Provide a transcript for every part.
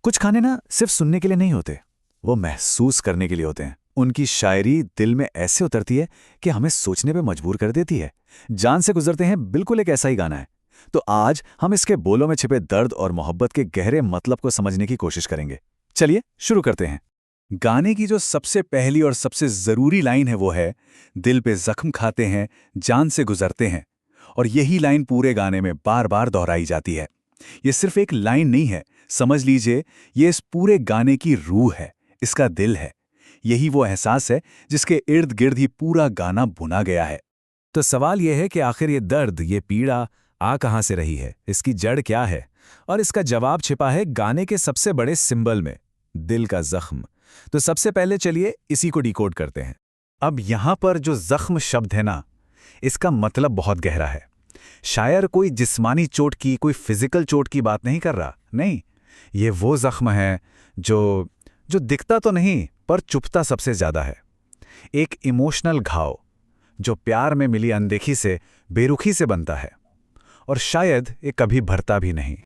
कुछ गाने ना सिर्फ सुनने के लिए नहीं होते, वो महसूस करने के लिए होते हैं। उनकी शायरी दिल में ऐसे उतरती है कि हमें सोचने पे मजबूर कर देती है। जान से गुजरते हैं बिल्कुल एक ऐसा ही गाना है। तो आज हम इसके बोलों में छिपे दर्द और मोहब्बत के गहरे मतलब को समझने की कोशिश करेंगे। चलिए शुरू करते हैं। गाने की जो सबसे पहली और सबसे जरूरी लाइन है वो है, दिल पे जख्म खाते हैं, जान से गुजरते हैं। और यही लाइन पूरे गाने में बार बार दोहराई जाती है। ये सिर्फ एक लाइन नहीं है, समझ लीजिए ये इस पूरे गाने की रूह है, इसका दिल है। यही वो एहसास है जिसके इर्द गिर्द ही पूरा गाना बुना गया है। तो सवाल यह है कि आखिर ये दर्द, ये पीड़ा आ कहाँ से रही है, इसकी जड़ क्या है? और इसका जवाब छिपा है गाने के सबसे बड़े सिंबल में, दिल का जख्म। तो सबसे पहले चलिए इसी को डिकोड करते हैं। अब यहां पर जो जख्म शब्द है ना, इसका मतलब बहुत गहरा है। शायर कोई जिस्मानी चोट की, कोई फिजिकल चोट की बात नहीं कर रहा, नहीं। ये वो जख्म है जो दिखता तो नहीं पर चुभता सबसे ज्यादा है। एक इमोशनल घाव जो प्यार में मिली अनदेखी से, बेरुखी से बनता है, और शायद ये कभी भरता भी नहीं।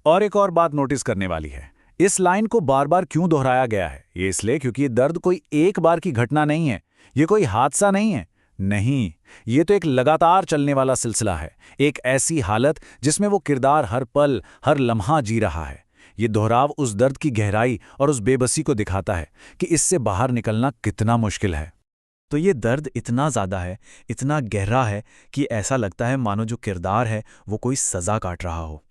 और एक और बात नोटिस करने वाली है, इस लाइन को बार बार क्यों दोहराया गया है? ये इसलिए क्योंकि ये दर्द कोई एक बार की घटना नहीं है, ये कोई हादसा नहीं है। नहीं, ये तो एक लगातार चलने वाला सिलसिला है, एक ऐसी हालत जिसमें वो किरदार हर पल, हर लम्हा जी रहा है। ये दोहराव उस दर्द की गहराई और उस बेबसी को दिखाता है कि इससे बाहर निकलना कितना मुश्किल है। तो ये दर्द इतना ज़्यादा है, इतना गहरा है कि ऐसा लगता है मानो जो किरदार है वो कोई सज़ा काट रहा हो।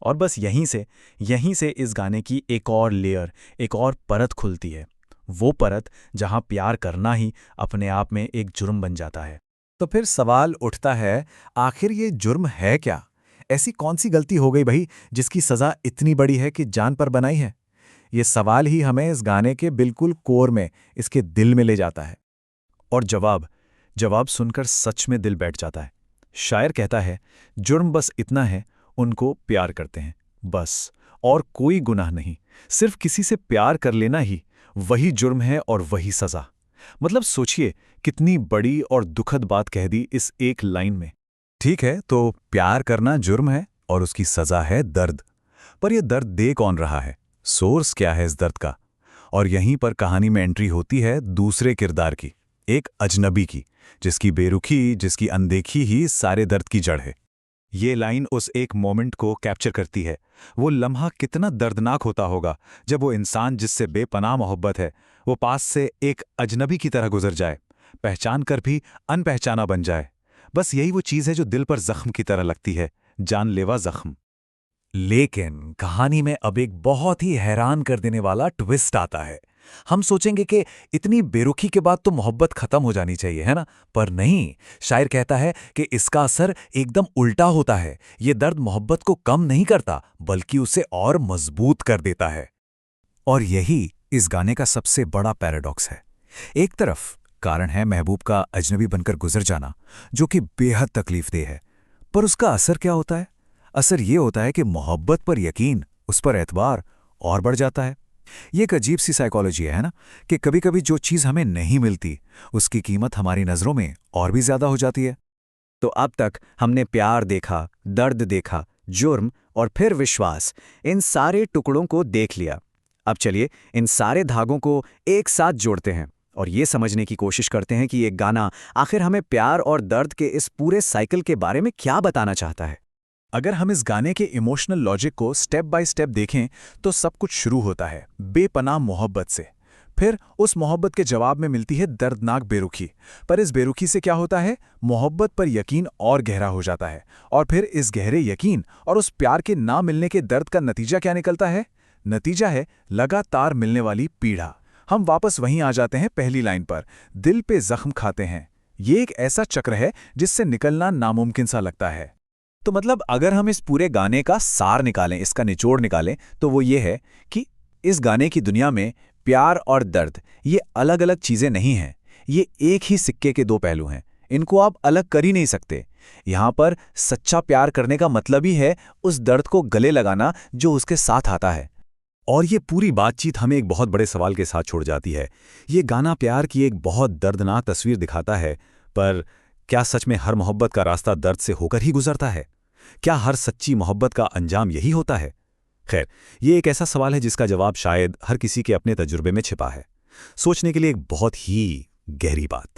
और बस यहीं से इस गाने की एक और लेयर, एक और परत खुलती है। वो परत जहां प्यार करना ही अपने आप में एक जुर्म बन जाता है। तो फिर सवाल उठता है, आखिर ये जुर्म है क्या? ऐसी कौन सी गलती हो गई भाई जिसकी सज़ा इतनी बड़ी है कि जान पर बनाई है? ये सवाल ही हमें इस गाने के बिल्कुल कोर में, इसके दिल में ले जाता है। और जवाब सुनकर सच में दिल बैठ जाता है। शायर कहता है, जुर्म बस इतना है, उनको प्यार करते हैं, बस, और कोई गुनाह नहीं। सिर्फ किसी से प्यार कर लेना ही वही जुर्म है और वही सज़ा। मतलब सोचिए कितनी बड़ी और दुखद बात कह दी इस एक लाइन में। ठीक है, तो प्यार करना जुर्म है और उसकी सज़ा है दर्द। पर यह दर्द दे कौन रहा है? सोर्स क्या है इस दर्द का? और यहीं पर कहानी में एंट्री होती है दूसरे किरदार की, एक अजनबी की, जिसकी बेरुखी, जिसकी अनदेखी ही सारे दर्द की जड़ है। ये लाइन उस एक मोमेंट को कैप्चर करती है। वो लम्हा कितना दर्दनाक होता होगा जब वो इंसान जिससे बेपनाह मोहब्बत है, वो पास से एक अजनबी की तरह गुजर जाए, पहचान कर भी अनपहचाना बन जाए। बस यही वो चीज़ है जो दिल पर जख्म की तरह लगती है, जानलेवा जख्म। लेकिन कहानी में अब एक बहुत ही हैरान कर देने वाला ट्विस्ट आता है। हम सोचेंगे कि इतनी बेरुखी के बाद तो मोहब्बत खत्म हो जानी चाहिए, है ना? पर नहीं, शायर कहता है कि इसका असर एकदम उल्टा होता है। ये दर्द मोहब्बत को कम नहीं करता, बल्कि उसे और मजबूत कर देता है। और यही इस गाने का सबसे बड़ा पैराडॉक्स है। एक तरफ कारण है महबूब का अजनबी बनकर गुजर जाना, जो कि बेहद तकलीफदेह है, पर उसका असर क्या होता है? असर ये होता है कि मोहब्बत पर यकीन, उस पर एतबार और बढ़ जाता है। ये एक अजीब सी साइकोलॉजी है ना, कि कभी कभी जो चीज़ हमें नहीं मिलती उसकी कीमत हमारी नज़रों में और भी ज़्यादा हो जाती है। तो अब तक हमने प्यार देखा, दर्द देखा, जुर्म और फिर विश्वास, इन सारे टुकड़ों को देख लिया। अब चलिए इन सारे धागों को एक साथ जोड़ते हैं और ये समझने की कोशिश करते हैं कि ये गाना आखिर हमें प्यार और दर्द के इस पूरे साइकिल के बारे में क्या बताना चाहता है। अगर हम इस गाने के इमोशनल लॉजिक को स्टेप बाय स्टेप देखें तो सब कुछ शुरू होता है बेपनाह मोहब्बत से। फिर उस मोहब्बत के जवाब में मिलती है दर्दनाक बेरुखी। पर इस बेरुखी से क्या होता है? मोहब्बत पर यकीन और गहरा हो जाता है। और फिर इस गहरे यकीन और उस प्यार के ना मिलने के दर्द का नतीजा क्या निकलता है? नतीजा है लगातार मिलने वाली पीड़ा। हम वापस वहीं आ जाते हैं पहली लाइन पर, दिल पे जख्म खाते हैं। ये एक ऐसा चक्र है जिससे निकलना नामुमकिन सा लगता है। तो मतलब अगर हम इस पूरे गाने का सार निकालें, इसका निचोड़ निकालें, तो वो ये है कि इस गाने की दुनिया में प्यार और दर्द ये अलग अलग चीज़ें नहीं हैं। ये एक ही सिक्के के दो पहलू हैं। इनको आप अलग कर ही नहीं सकते। यहाँ पर सच्चा प्यार करने का मतलब ही है उस दर्द को गले लगाना जो उसके साथ आता है। और ये पूरी बातचीत हमें एक बहुत बड़े सवाल के साथ छोड़ जाती है। ये गाना प्यार की एक बहुत दर्दनाक तस्वीर दिखाता है, पर क्या सच में हर मोहब्बत का रास्ता दर्द से होकर ही गुजरता है? क्या हर सच्ची मोहब्बत का अंजाम यही होता है? खैर, ये एक ऐसा सवाल है जिसका जवाब शायद हर किसी के अपने तजुर्बे में छिपा है। सोचने के लिए एक बहुत ही गहरी बात।